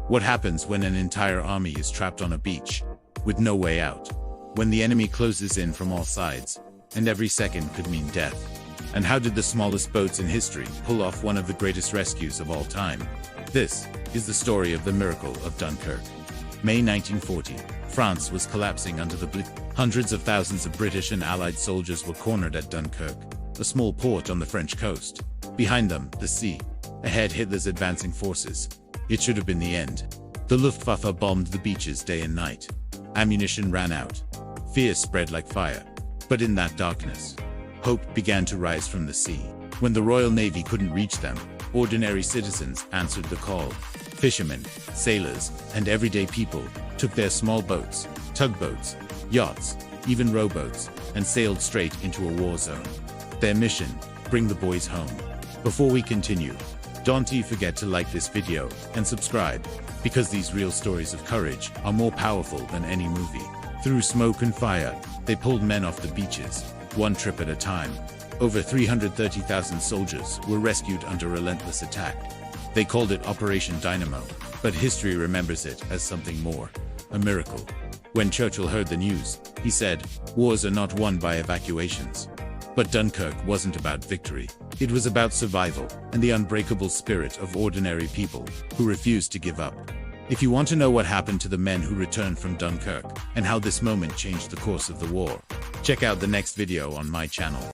What happens when an entire army is trapped on a beach, with no way out? When the enemy closes in from all sides, and every second could mean death? And how did the smallest boats in history pull off one of the greatest rescues of all time? This is the story of the Miracle of Dunkirk. May 1940, France was collapsing under the blizzard. Hundreds of thousands of British and Allied soldiers were cornered at Dunkirk, a small port on the French coast. Behind them, the sea. Ahead, Hitler's advancing forces. It should have been the end. The Luftwaffe bombed the beaches day and night. Ammunition ran out. Fear spread like fire. But in that darkness, hope began to rise from the sea. When the Royal Navy couldn't reach them, ordinary citizens answered the call. Fishermen, sailors, and everyday people took their small boats, tugboats, yachts, even rowboats, and sailed straight into a war zone. Their mission: bring the boys home. Before we continue, don't forget to like this video and subscribe, because these real stories of courage are more powerful than any movie. Through smoke and fire, they pulled men off the beaches, one trip at a time. Over 330,000 soldiers were rescued under relentless attack. They called it Operation Dynamo, but history remembers it as something more: a miracle. When Churchill heard the news, he said, "Wars are not won by evacuations." But Dunkirk wasn't about victory. It was about survival and the unbreakable spirit of ordinary people who refused to give up. If you want to know what happened to the men who returned from Dunkirk and how this moment changed the course of the war, check out the next video on my channel.